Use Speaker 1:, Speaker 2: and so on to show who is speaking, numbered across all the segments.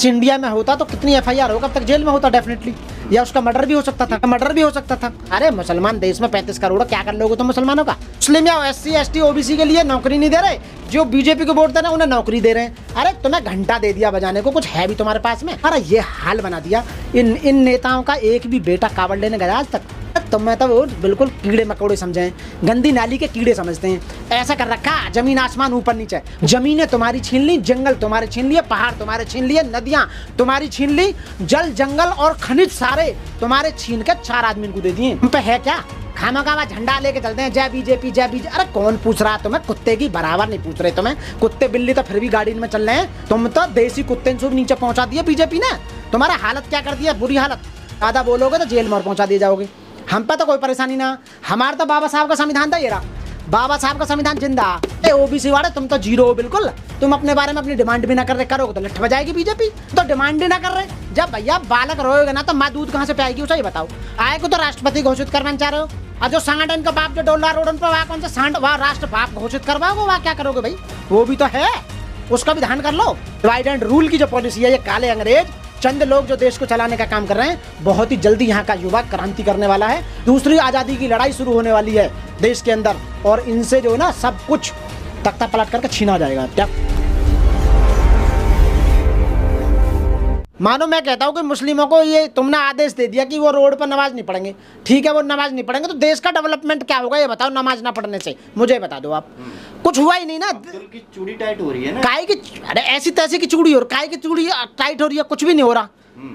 Speaker 1: India में होता तो कितनी एफआईआर हो, कब तक जेल में होता डेफिनेटली, या उसका मर्डर भी हो सकता था, मर्डर भी हो सकता था। अरे मुसलमान देश में 35 करोड़, क्या कर लोगे तुम मुसलमानों का? मुस्लिम या SC ST OBC के लिए नौकरी नहीं दे रहे, जो बीजेपी को वोट दे रहे हैं उन्हें नौकरी दे रहे हैं। अरे तुम्हें घंटा दे दिया बजाने को, कुछ है भी तुम्हारे पास में? अरे ये हाल बना दिया इन नेताओं का, एक भी बेटा कावड़ लेने गया आज तक? तुम्हें तो वो बिल्कुल कीड़े मकोड़े समझे हैं, गंदी नाली के कीड़े समझते हैं। ऐसा कर रखा जमीन आसमान ऊपर नीचे, जमीनें तुम्हारी छीन ली, जंगल तुम्हारे छीन लिए, पहाड़ तुम्हारे छीन लिए, नदियां तुम्हारी छीन ली, जल जंगल और खनिज सारे तुम्हारे छीन के 4 आदमी को दे दिए। तुम पे है क्या? खामा खामा झंडा लेके चलते हैं, जय बीजेपी जय बीजेपी। अरे कौन पूछ रहा है तुम्हें? कुत्ते की बराबर नहीं पूछ रहे तुम्हें। कुत्ते बिल्ली तो फिर भी गाड़ी में चल रहे हैं, तुम तो देसी कुत्ते से नीचे पहुंचा दिए बीजेपी ने। तुम्हारा हालत क्या कर दिया, बुरी हालत। ज्यादा बोलोगे तो जेल में और पहुंचा दिए जाओगे। हम पे तो कोई परेशानी ना, हमारा तो बाबा साहब का संविधान था, ये रहा बाबा साहब का संविधान जिंदा। OBC वाले तुम तो जीरो हो बिल्कुल। तुम अपने बारे में अपनी डिमांड भी ना कर रहे, करोगे तो लठ बजाएगी बीजेपी। तो डिमांड ही ना कर रहे, जब भैया बालक रोएगा ना तो माँ दूध कहाँ से पाएगी, उसे बताओ। आए को तो राष्ट्रपति घोषित करना चाह रहे हो, और जो सांड का बाप जो डोला रोड पर, वहाँ कौन सा सांड, वहाँ राष्ट्र बाप घोषित करवाओगे, वहाँ क्या करोगे भाई? वो भी तो है, उसका भी ध्यान कर लो। डिवाइड एंड रूल की जो पॉलिसी है, ये काले अंग्रेज चंद लोग जो देश को चलाने का काम कर रहे हैं, बहुत ही जल्दी यहाँ का युवा क्रांति करने वाला है। दूसरी आजादी की लड़ाई शुरू होने वाली है देश के अंदर, और इनसे जो है ना सब कुछ तख्ता पलट करके छीना जाएगा। क्या मानो मैं कहता हूँ कि मुस्लिमों को ये तुमने आदेश दे दिया कि वो रोड पर नमाज नहीं पढ़ेंगे, ठीक है वो नमाज नहीं पढ़ेंगे, तो देश का डेवलपमेंट क्या होगा ये बताओ? नमाज ना पढ़ने से मुझे बता दो आप। कुछ हुआ ही नहीं ना,
Speaker 2: दिल की चूड़ी टाइट हो रही है ना।
Speaker 1: काय की, अरे ऐसी तैसी की चूड़ी हो रही, काय की चूड़ी टाइट हो रही है? कुछ भी नहीं हो रहा,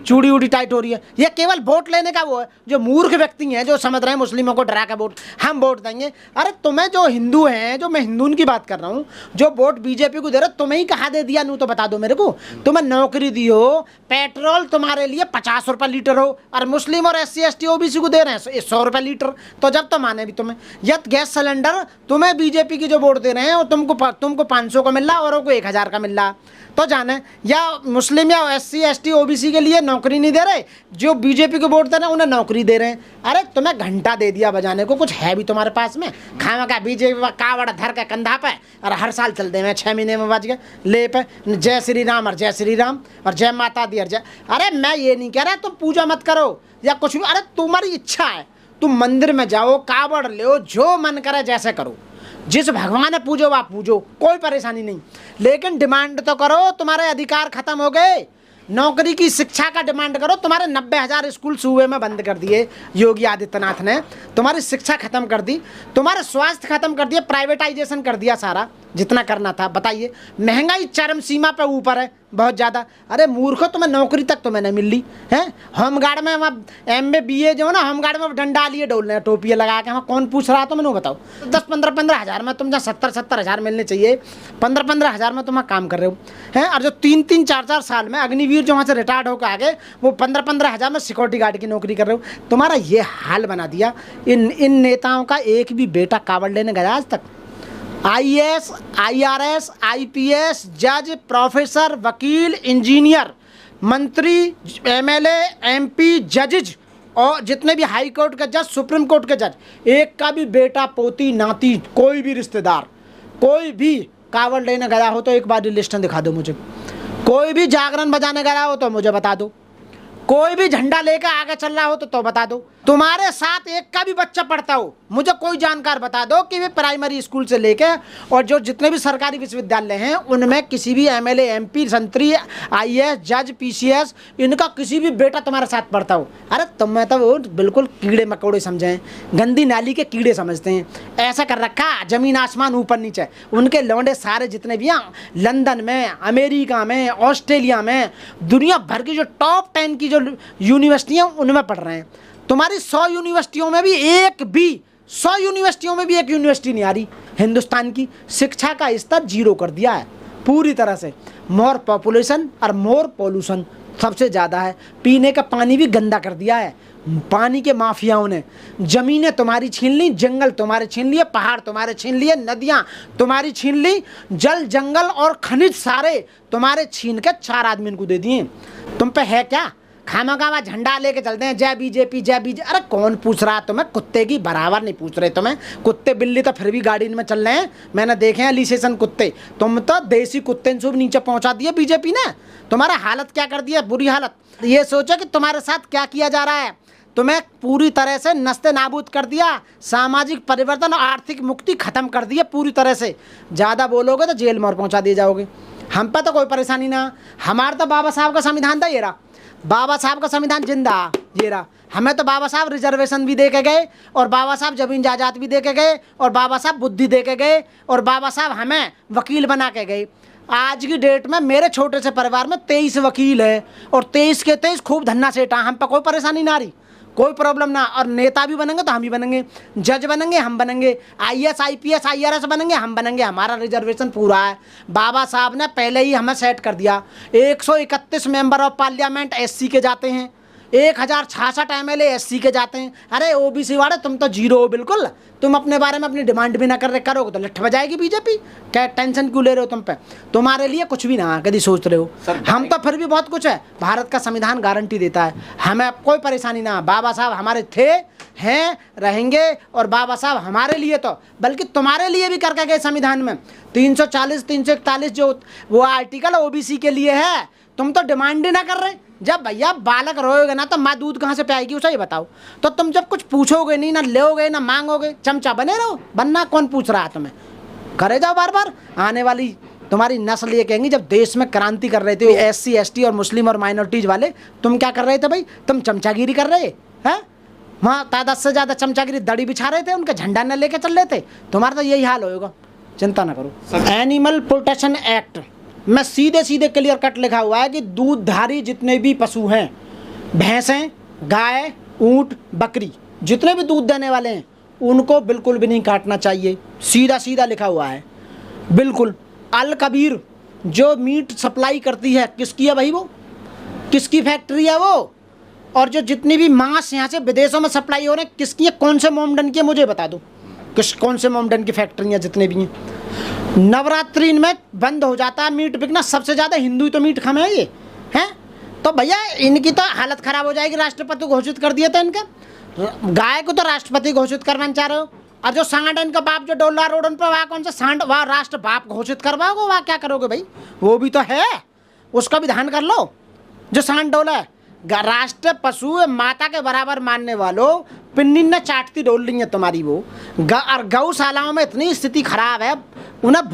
Speaker 1: चूड़ी उड़ी टाइट हो रही है। ये केवल वोट लेने का वो है, जो मूर्ख व्यक्ति हैं जो समझ रहे हैं मुस्लिमों को डरा के वोट हम वोट देंगे। अरे तुम्हें जो हिंदू हैं, जो मैं हिंदू की बात कर रहा हूँ, जो वोट बीजेपी को दे रहे, तुम्हें ही कहा दे दिया नू तो बता दो मेरे को। तुम्हें नौकरी दी हो, पेट्रोल तुम्हारे लिए 50 रुपये लीटर हो, और मुस्लिम और SC ST OBC को दे रहे हैं 100 रुपये लीटर, तो जब तो माने भी तुम्हें। यह गैस सिलेंडर तुम्हें बीजेपी की जो वोट दे रहे हैं और तुमको 500 का मिल रहा, औरों को 1000 का मिल रहा, तो जाने। या मुस्लिम या SC ST OBC के लिए नौकरी नहीं दे रहे, जो बीजेपी को वोट दे रहे हैं उन्हें नौकरी दे रहे हैं। अरे तुम्हें घंटा दे दिया बजाने को, कुछ है भी तुम्हारे पास में? खामा का बीजेपी कावड़ धर के कंधा पे, और हर साल चलते हैं 6 महीने में बज गए ले पे जय श्री राम और जय श्री राम और जय माता दी और जय। अरे मैं ये नहीं कह रहा तुम पूजा मत करो या कुछ भी, अरे तुम्हारी इच्छा है, तुम मंदिर में जाओ, कावड़ लो, जो मन करे जैसे करो, जिस भगवान ने पूजो आप पूजो, कोई परेशानी नहीं, लेकिन डिमांड तो करो। तुम्हारे अधिकार खत्म हो गए, नौकरी की शिक्षा का डिमांड करो। तुम्हारे 90,000 स्कूल सूबे में बंद कर दिए योगी आदित्यनाथ ने, तुम्हारी शिक्षा खत्म कर दी, तुम्हारे स्वास्थ्य खत्म कर दिया, प्राइवेटाइजेशन कर दिया सारा जितना करना था। बताइए, महंगाई चरम सीमा पे ऊपर है बहुत ज़्यादा। अरे मूर्खो, तुम्हें नौकरी तक तुम्हें नहीं मिल रही है। होमगार्ड में MA BA जो है ना, होमगार्ड में डंडा लिए डोल रहे हैं, टोपियाँ लगा के। वहाँ कौन पूछ रहा तो मैंने बताओ? 10-15 हज़ार में तुम जहाँ 70 हज़ार मिलने चाहिए, 15 हज़ार में तुम काम कर रहे हो हैं। और जो 3-3, 4-4 साल में अग्निवीर जो वहाँ से रिटायर्ड होकर आ गए, वो 15 हज़ार में सिक्योरिटी गार्ड की नौकरी कर रहे हो। तुम्हारा ये हाल बना दिया इन नेताओं का, एक भी बेटा कावड़ लेने गया आज तक? IAS IRS IPS जज, प्रोफेसर, वकील, इंजीनियर, मंत्री, MLA MP, जजेज, और जितने भी हाई कोर्ट के जज, सुप्रीम कोर्ट के जज, एक का भी बेटा, पोती, नाती, कोई भी रिश्तेदार, कोई भी कावड़ लेने गया हो तो एक बार लिस्ट दिखा दो मुझे। कोई भी जागरण बजाने गया हो तो मुझे बता दो। कोई भी झंडा लेकर आगे चल रहा हो तो बता दो। तुम्हारे साथ एक का भी बच्चा पढ़ता हो, मुझे कोई जानकार बता दो कि वे प्राइमरी स्कूल से लेके और जो जितने भी सरकारी विश्वविद्यालय हैं उनमें किसी भी MLA MP संतरी IAS जज PCS इनका किसी भी बेटा तुम्हारे साथ पढ़ता हो। अरे तुम्हें तो वो बिल्कुल कीड़े मकोड़े समझे हैं, गंदी नाली के कीड़े समझते हैं। ऐसा कर रखा जमीन आसमान ऊपर नीचे। उनके लौंडे सारे जितने भी हैं लंदन में, अमेरिका में, ऑस्ट्रेलिया में, दुनिया भर की जो टॉप 10 की जो यूनिवर्सिटियाँ उनमें पढ़ रहे हैं। तुम्हारी 100 यूनिवर्सिटियों में भी एक यूनिवर्सिटी नहीं आ रही। हिंदुस्तान की शिक्षा का स्तर 0 कर दिया है पूरी तरह से। मोर पॉपुलेशन और मोर पोल्यूशन सबसे ज़्यादा है। पीने का पानी भी गंदा कर दिया है पानी के माफियाओं ने। ज़मीनें तुम्हारी छीन ली, जंगल तुम्हारे छीन लिए, पहाड़ तुम्हारे छीन लिए, नदियाँ तुम्हारी छीन ली, जल जंगल और खनिज सारे तुम्हारे छीन के 4 आदमी को दे दिए। तुम पे है क्या? खामा खामा झंडा लेके चलते हैं, जय बीजेपी जय बीजेपी। अरे कौन पूछ रहा है तुम्हें? कुत्ते की बराबर नहीं पूछ रहे तुम्हें। कुत्ते बिल्ली तो फिर भी गाड़ी में चल रहे हैं, मैंने देखे हैं लिसेशन कुत्ते। तुम तो देसी कुत्ते से नीचे पहुंचा दिए बीजेपी ने। तुम्हारा हालत क्या कर दिया, बुरी हालत। ये सोचो कि तुम्हारे साथ क्या किया जा रहा है। तुम्हें पूरी तरह से नस्ते नाबूद कर दिया, सामाजिक परिवर्तन और आर्थिक मुक्ति खत्म कर दी है पूरी तरह से। ज़्यादा बोलोगे तो जेल में पहुंचा दिए जाओगे। हम पे तो कोई परेशानी ना, हमारा तो बाबा साहब का संविधान था, ये रहा बाबा साहब का संविधान जिंदा, ये रहा। हमें तो बाबा साहब रिजर्वेशन भी दे के गए, और बाबा साहब जमीन जायदाद भी दे के गए, और बाबा साहब बुद्धि दे के गए, और बाबा साहब हमें वकील बना के गए। आज की डेट में मेरे छोटे से परिवार में 23 वकील है, और 23 के 23 खूब धन्ना सेटा। हम पे कोई परेशानी ना रही, कोई प्रॉब्लम ना। और नेता भी बनेंगे तो हम ही बनेंगे, जज बनेंगे हम बनेंगे, IAS IPS IRS बनेंगे हम बनेंगे। हमारा रिजर्वेशन पूरा है। बाबा साहब ने पहले ही हमें सेट कर दिया। 131 मेंबर ऑफ पार्लियामेंट SC के जाते हैं, 1066 MLA SC के जाते हैं। अरे OBC वाले तुम तो जीरो हो बिल्कुल। तुम अपने बारे में अपनी डिमांड भी ना कर रहे, करोगे तो लठ बजाएगी बीजेपी। क्या टेंशन क्यों ले रहे हो तुम पे? तुम्हारे लिए कुछ भी ना कभी सोच रहे हो। हम तो फिर भी बहुत कुछ है। भारत का संविधान गारंटी देता है, हमें कोई परेशानी ना। बाबा साहब हमारे थे, हैं, रहेंगे, और बाबा साहब हमारे लिए तो बल्कि तुम्हारे लिए भी करके गए संविधान में। 340 341 जो वो आर्टिकल OBC के लिए है, तुम तो डिमांड ही ना कर रहे। जब भैया बालक रोएगा ना तो माँ दूध कहाँ से पियाएगी, उसे ये बताओ। तो तुम जब कुछ पूछोगे नहीं, ना लोगे ना मांगोगे, चमचा बने रहो। बनना कौन पूछ रहा है तुम्हें? करे जाओ बार बार। आने वाली तुम्हारी नस्ल ये कहेंगी, जब देश में क्रांति कर रहे थे SC ST और मुस्लिम और माइनॉरिटीज वाले, तुम क्या कर रहे थे भाई? तुम चमचागिरी कर रहे हैं। वहाँ तादाद से ज़्यादा चमचागिरी दड़ी बिछा रहे थे, उनका झंडा न लेके चल रहे थे। तुम्हारा तो यही हाल होगा, चिंता ना करो। एनिमल प्रोटेक्शन एक्ट में सीधे सीधे क्लियर कट लिखा हुआ है कि दूधधारी जितने भी पशु हैं, भैंसें, गाय, ऊंट, बकरी, जितने भी दूध देने वाले हैं, उनको बिल्कुल भी नहीं काटना चाहिए। सीधा सीधा लिखा हुआ है बिल्कुल। अल कबीर जो मीट सप्लाई करती है, किसकी है भाई? वो किसकी फैक्ट्री है वो? और जो जितनी भी मांस यहाँ से विदेशों में सप्लाई हो रहे हैं, किसकी है? कौन से मोमडन की है मुझे बता दो। कौन से मोमडन की फैक्ट्रियाँ जितने भी हैं। नवरात्रि में बंद हो जाता है मीट बिकना। सबसे ज़्यादा हिंदू ही तो मीट खाए ये हैं। तो भैया इनकी तो हालत ख़राब हो जाएगी। राष्ट्रपति घोषित कर दिया था इनका, गाय को तो राष्ट्रपति घोषित करवाना चाह रहे हो। और जो सांड इनका बाप जो डोला रोड उन पर, वहाँ कौन सा सांड, वहाँ राष्ट्र बाप घोषित करवाओगे? वहाँ क्या करोगे भाई? वो भी तो है, उसका भी ध्यान कर लो। जो सांड डोला है, राष्ट्र पशु माता के बराबर मानने वालों, पिन्नी ने चाटती डोल रही है तुम्हारी वो। और गौशालाओं में इतनी स्थिति खराब है, उन्हें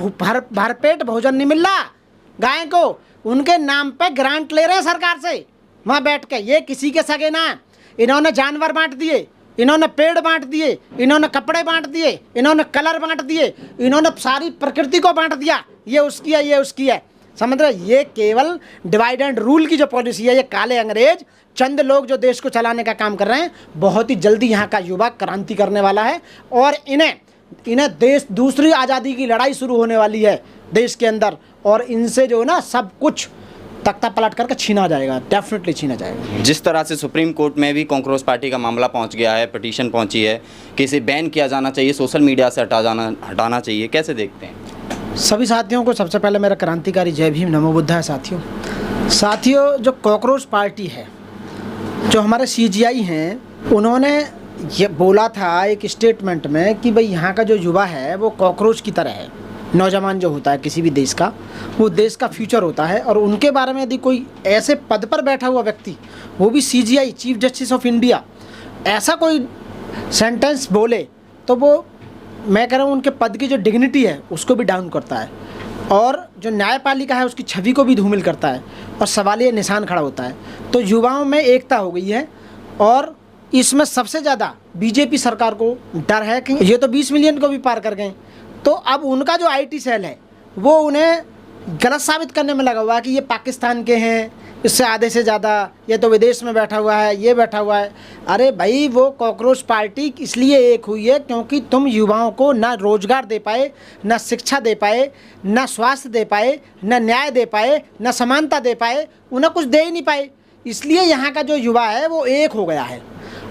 Speaker 1: भरपेट भोजन नहीं मिल रहा। गाय को उनके नाम पे ग्रांट ले रहे हैं सरकार से वहाँ बैठ के। ये किसी के सगे ना। इन्होंने जानवर बांट दिए, इन्होंने पेड़ बांट दिए, इन्होंने कपड़े बांट दिए, इन्होंने कलर बांट दिए, इन्होंने सारी प्रकृति को बांट दिया। ये उसकी है, ये उसकी है। समझ रहे? ये केवल डिवाइड एंड रूल की जो पॉलिसी है, ये काले अंग्रेज चंद लोग जो देश को चलाने का काम कर रहे हैं। बहुत ही जल्दी यहाँ का युवा क्रांति करने वाला है, और इन्हें देश दूसरी आज़ादी की लड़ाई शुरू होने वाली है देश के अंदर। और इनसे जो ना सब कुछ तख्ता पलट करके छीना जाएगा, डेफिनेटली छीना जाएगा।
Speaker 2: जिस तरह से सुप्रीम कोर्ट में भी कॉकरोच पार्टी का मामला पहुंच गया है, पिटीशन पहुंची है कि इसे बैन किया जाना चाहिए, सोशल मीडिया से हटाना चाहिए, कैसे देखते हैं?
Speaker 1: सभी साथियों को सबसे पहले मेरा क्रांतिकारी जय भीम, नमो बुद्धाय। साथियों जो कॉकरोच पार्टी है, जो हमारे CGI हैं, उन्होंने ये बोला था एक स्टेटमेंट में कि भाई यहाँ का जो युवा है वो कॉकरोच की तरह है। नौजवान जो होता है किसी भी देश का, वो देश का फ्यूचर होता है। और उनके बारे में यदि कोई ऐसे पद पर बैठा हुआ व्यक्ति, वो भी CGI chief justice of India, ऐसा कोई सेंटेंस बोले तो वो, मैं कह रहा हूँ, उनके पद की जो डिग्निटी है उसको भी डाउन करता है, और जो न्यायपालिका है उसकी छवि को भी धूमिल करता है, और सवालिया निशान खड़ा होता है। तो युवाओं में एकता हो गई है, और इसमें सबसे ज़्यादा बीजेपी सरकार को डर है कि ये तो 20 मिलियन को भी पार कर गए। तो अब उनका जो IT सेल है वो उन्हें गलत साबित करने में लगा हुआ है कि ये पाकिस्तान के हैं, इससे आधे से ज़्यादा, ये तो विदेश में बैठा हुआ है, ये बैठा हुआ है। अरे भाई, वो कॉकरोच पार्टी इसलिए एक हुई है क्योंकि तुम युवाओं को ना रोजगार दे पाए, ना शिक्षा दे पाए, ना स्वास्थ्य दे पाए, ना न्याय दे पाए, ना समानता दे पाए, उन्हें कुछ दे ही नहीं पाए। इसलिए यहाँ का जो युवा है वो एक हो गया है।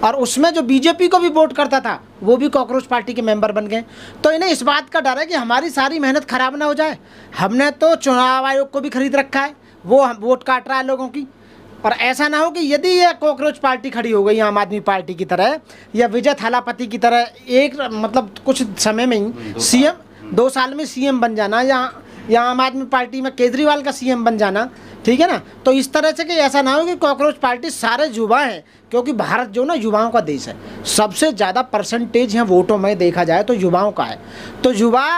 Speaker 1: और उसमें जो बीजेपी को भी वोट करता था वो भी कॉकरोच पार्टी के मेंबर बन गए। तो इन्हें इस बात का डर है कि हमारी सारी मेहनत खराब ना हो जाए। हमने तो चुनाव आयोग को भी खरीद रखा है, वो वोट काट रहा है लोगों की। और ऐसा ना हो कि यदि ये कॉकरोच पार्टी खड़ी हो गई आम आदमी पार्टी की तरह या विजय थालापति की तरह, एक मतलब कुछ समय में ही CM 2 साल में CM बन जाना, या या आम आदमी पार्टी में केजरीवाल का सीएम बन जाना, ठीक है ना। तो इस तरह से कि ऐसा ना हो कि कॉकरोच पार्टी सारे युवा हैं, क्योंकि भारत जो ना युवाओं का देश है, सबसे ज़्यादा परसेंटेज यहाँ वोटों में देखा जाए तो युवाओं का है। तो युवा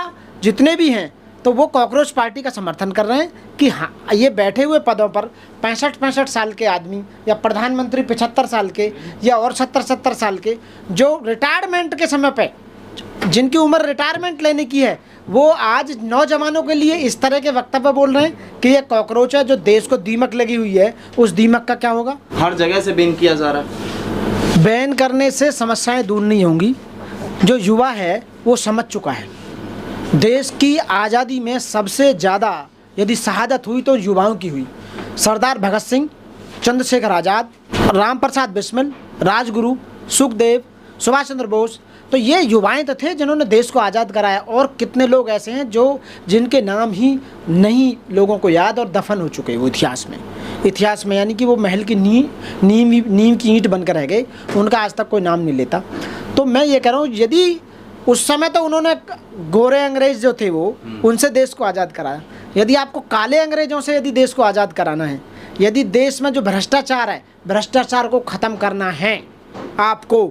Speaker 1: जितने भी हैं तो वो कॉकरोच पार्टी का समर्थन कर रहे हैं कि हाँ, ये बैठे हुए पदों पर 65 साल के आदमी या प्रधानमंत्री 75 साल के या और 70 साल के, जो रिटायरमेंट के समय पे जिनकी उम्र रिटायरमेंट लेने की है, वो आज नौजवानों के लिए इस तरह के वक्तव्य बोल रहे हैं कि ये कॉकरोच है जो देश को दीमक लगी हुई है, उस दीमक का क्या होगा।
Speaker 2: हर जगह से बैन किया जा रहा है।
Speaker 1: बैन करने से समस्याएं दूर नहीं होंगी। जो युवा है वो समझ चुका है, देश की आज़ादी में सबसे ज़्यादा यदि शहादत हुई तो युवाओं की हुई। सरदार भगत सिंह, चंद्रशेखर आज़ाद, राम प्रसाद बिस्मिल, राजगुरु, सुखदेव, सुभाष चंद्र बोस, तो ये युवाएं तो थे जिन्होंने देश को आज़ाद कराया। और कितने लोग ऐसे हैं जो जिनके नाम ही नहीं लोगों को याद और दफन हो चुके वो इतिहास में, यानी कि वो महल की नींव की ईंट बनकर रह गए, उनका आज तक कोई नाम नहीं लेता। तो मैं ये कह रहा हूँ, यदि उस समय तो उन्होंने गोरे अंग्रेज जो थे वो उनसे देश को आज़ाद कराया, यदि आपको काले अंग्रेजों से यदि देश को आज़ाद कराना है, यदि देश में जो भ्रष्टाचार है, भ्रष्टाचार को ख़त्म करना है आपको,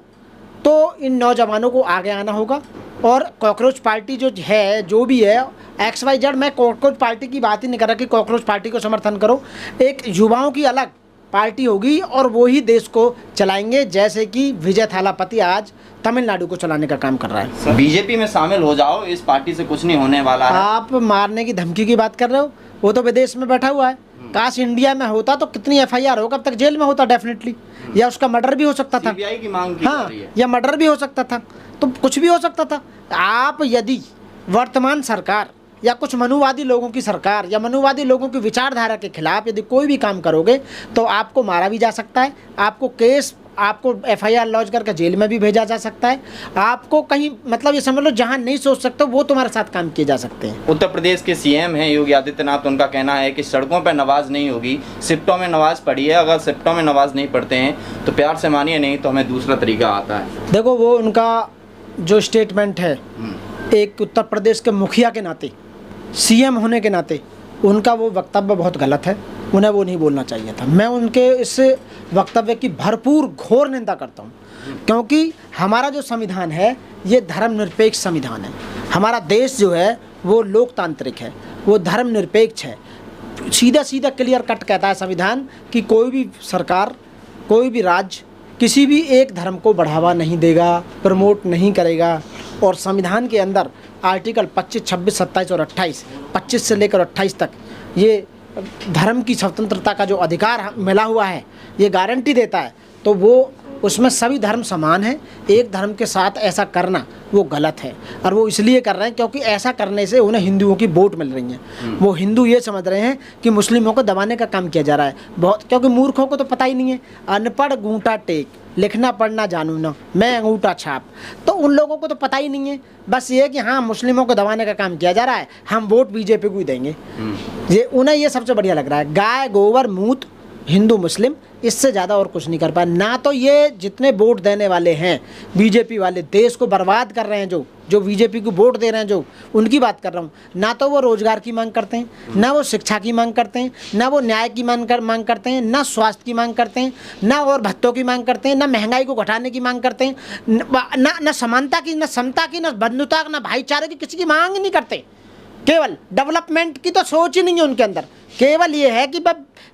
Speaker 1: तो इन नौजवानों को आगे आना होगा। और कॉकरोच पार्टी जो है, जो भी है XYZ, मैं कॉकरोच पार्टी की बात ही नहीं कर रहा कि कॉकरोच पार्टी को समर्थन करो। एक युवाओं की अलग पार्टी होगी और वो ही देश को चलाएंगे, जैसे कि विजय थालापति आज तमिलनाडु को चलाने का काम कर रहा है।
Speaker 2: बीजेपी में शामिल हो जाओ, इस पार्टी से कुछ नहीं होने वाला है।
Speaker 1: आप मारने की धमकी की बात कर रहे हो, वो तो विदेश में बैठा हुआ है। काश इंडिया में होता तो कितनी FIR हो, कब तक जेल में होता डेफिनेटली, या उसका मर्डर भी हो सकता था।
Speaker 2: CBI की मांग की
Speaker 1: हाँ, या मर्डर भी हो सकता था, तो कुछ भी हो सकता था। आप यदि वर्तमान सरकार या कुछ मनुवादी लोगों की सरकार या मनुवादी लोगों की विचारधारा के खिलाफ यदि कोई भी काम करोगे तो आपको मारा भी जा सकता है, आपको FIR लॉन्च करके जेल में भी भेजा जा सकता है, आपको कहीं मतलब ये समझ लो जहाँ नहीं सोच सकते वो तुम्हारे साथ काम किए जा सकते हैं।
Speaker 2: उत्तर प्रदेश के CM हैं योगी आदित्यनाथ, उनका कहना है कि सड़कों पर नमाज नहीं होगी, शिफ्टों में नमाज पढ़िए, अगर शिफ्टों में नमाज नहीं पढ़ते हैं तो प्यार से मानिए, नहीं तो हमें दूसरा तरीका आता है।
Speaker 1: देखो, वो उनका जो स्टेटमेंट है, एक उत्तर प्रदेश के मुखिया के नाते, CM होने के नाते, उनका वो वक्तव्य बहुत गलत है, उन्हें वो नहीं बोलना चाहिए था। मैं उनके इस वक्तव्य की भरपूर घोर निंदा करता हूँ, क्योंकि हमारा जो संविधान है ये धर्मनिरपेक्ष संविधान है। हमारा देश जो है वो लोकतांत्रिक है, वो धर्मनिरपेक्ष है। सीधा सीधा क्लियर कट कहता है संविधान कि कोई भी सरकार, कोई भी राज्य किसी भी एक धर्म को बढ़ावा नहीं देगा, प्रमोट नहीं करेगा। और संविधान के अंदर आर्टिकल 25, 26, 27 और 28, 25 से लेकर 28 तक ये धर्म की स्वतंत्रता का जो अधिकार मिला हुआ है ये गारंटी देता है। तो वो उसमें सभी धर्म समान हैं, एक धर्म के साथ ऐसा करना वो गलत है। और वो इसलिए कर रहे हैं क्योंकि ऐसा करने से उन्हें हिंदुओं की वोट मिल रही है। वो हिंदू ये समझ रहे हैं कि मुस्लिमों को दबाने का काम किया जा रहा है बहुत, क्योंकि मूर्खों को तो पता ही नहीं है। अनपढ़ गूंठा टेक, लिखना पढ़ना जानू ना, मैं अंगूठा छाप, तो उन लोगों को तो पता ही नहीं है। बस ये कि हाँ, मुस्लिमों को दबाने का काम किया जा रहा है, हम वोट बीजेपी को ही देंगे। ये उन्हें ये सबसे बढ़िया लग रहा है। गाय गोबर मूत हिंदू मुस्लिम, इससे ज़्यादा और कुछ नहीं कर पाए। ना तो ये जितने वोट देने वाले हैं बीजेपी वाले, देश को बर्बाद कर रहे हैं, जो बीजेपी को वोट दे रहे हैं, जो उनकी बात कर रहा हूँ, ना तो वो रोजगार की मांग करते हैं, ना वो शिक्षा की मांग करते हैं, ना वो न्याय की मांग करते हैं, ना स्वास्थ्य की मांग करते हैं, ना और भत्तों की मांग करते हैं, ना महंगाई को घटाने की मांग करते हैं, ना समानता की, ना समता की, ना बंधुता, ना भाईचारे की, किसी की मांग नहीं करते। केवल डेवलपमेंट की तो सोच ही नहीं है उनके अंदर। केवल ये है कि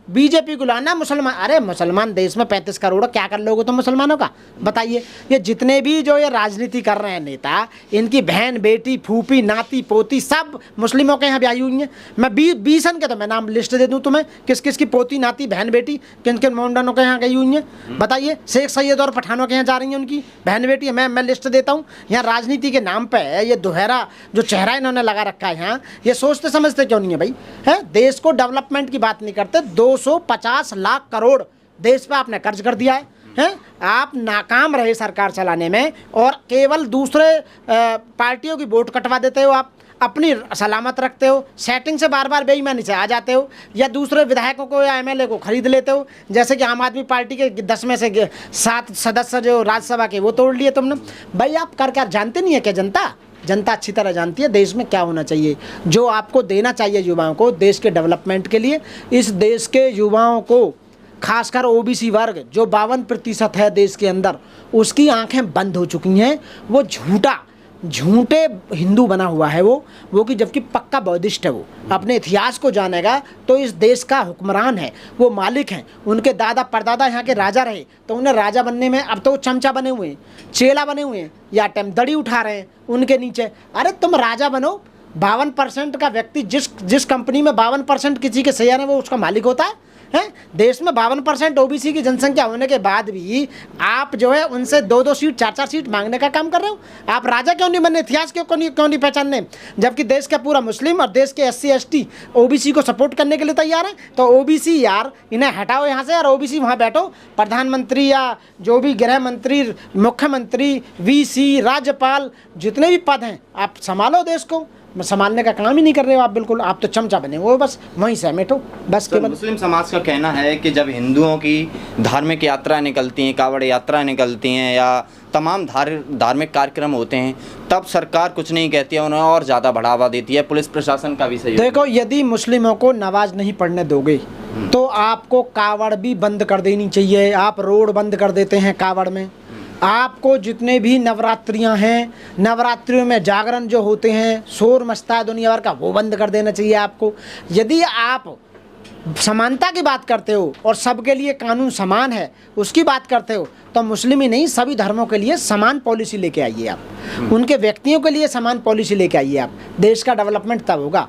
Speaker 1: बीजेपी को लाना, मुसलमान, अरे मुसलमान देश में 35 करोड़, क्या कर लोगे तुम मुसलमानों का, बताइए। ये जितने भी जो ये राजनीति कर रहे हैं नेता, इनकी बहन बेटी फूफी नाती पोती सब मुस्लिमों के यहाँ ब्याही हुई हैं। मैं 20 के तो मैं नाम लिस्ट दे दूँ तुम्हें, किस किस की पोती नाती बहन बेटी किन किन मोमडनों के यहाँ गई हुई हैं, बताइए। शेख सैयद और पठानों के यहाँ जा रही हैं उनकी बहन बेटी, मैं लिस्ट देता हूँ। यहाँ राजनीति के नाम पर ये दोहरा जो चेहरा इन्होंने लगा रखा है यहाँ, ये सोचते समझते क्यों नहीं है भाई, है। देश को डेवलपमेंट की बात नहीं करते। 250 लाख करोड़ देश पे आपने कर्ज कर दिया है। आप नाकाम रहे सरकार चलाने में और केवल दूसरे पार्टियों की वोट कटवा देते हो, आप अपनी सलामत रखते हो, सेटिंग से बार बार बेईमानी से आ जाते हो, या दूसरे विधायकों को या MLA को खरीद लेते हो। जैसे कि आम आदमी पार्टी के 10 में से 7 सदस्य जो राज्यसभा के वो तोड़ लिए तुमने। भाई आप कर क्या जानते नहीं है क्या जनता, जनता अच्छी तरह जानती है देश में क्या होना चाहिए। जो आपको देना चाहिए युवाओं को देश के डेवलपमेंट के लिए, इस देश के युवाओं को खासकर ओबीसी वर्ग जो 52% है देश के अंदर, उसकी आंखें बंद हो चुकी हैं। वो झूठे हिंदू बना हुआ है वो कि जबकि पक्का बौद्धिस्ट है। वो अपने इतिहास को जानेगा तो इस देश का हुक्मरान है, वो मालिक हैं। उनके दादा परदादा यहाँ के राजा रहे तो उन्हें राजा बनने में, अब तो वो चमचा बने हुए हैं, चेला बने हुए हैं या दड़ी उठा रहे हैं उनके नीचे। अरे तुम राजा बनो। 52% का व्यक्ति जिस कंपनी में 52% किसी के शेयर है वो उसका मालिक होता है। देश में 52% ओबीसी की जनसंख्या होने के बाद भी आप जो है उनसे 2-2 सीट 4-4 सीट मांगने का काम कर रहे हो। आप राजा क्यों नहीं बनने, इतिहास क्यों नहीं पहचानने, जबकि देश का पूरा मुस्लिम और देश के SC ST ओबीसी को सपोर्ट करने के लिए तैयार है। तो ओबीसी यार इन्हें हटाओ यहाँ से और ओबीसी वहाँ बैठो। प्रधानमंत्री या जो भी गृह मंत्री, मुख्यमंत्री, VC, राज्यपाल, जितने भी पद हैं आप संभालो देश को। संभालने का काम ही नहीं कर रहे हो आप, बिल्कुल आप तो चमचा बने हो, बस वहीं सहमत हो बस।
Speaker 2: तो मुस्लिम समाज का कहना है कि जब हिंदुओं की धार्मिक यात्रा निकलती हैं, कावड़ यात्रा निकलती हैं या तमाम धार्मिक कार्यक्रम होते हैं, तब सरकार कुछ नहीं कहती है, उन्हें और ज़्यादा बढ़ावा देती है, पुलिस प्रशासन का भी सहयोग।
Speaker 1: देखो, यदि मुस्लिमों को नमाज नहीं पढ़ने दोगे तो आपको कावड़ भी बंद कर देनी चाहिए। आप रोड बंद कर देते हैं कावड़ में। आपको जितने भी नवरात्रियां हैं, नवरात्रियों में जागरण जो होते हैं, शोर मचता है दुनिया भर का, वो बंद कर देना चाहिए आपको। यदि आप समानता की बात करते हो और सबके लिए कानून समान है उसकी बात करते हो तो मुस्लिम ही नहीं सभी धर्मों के लिए समान पॉलिसी लेके आइए आप। उनके व्यक्तियों के लिए समान पॉलिसी लेके आइए आप। देश का डेवलपमेंट तब होगा।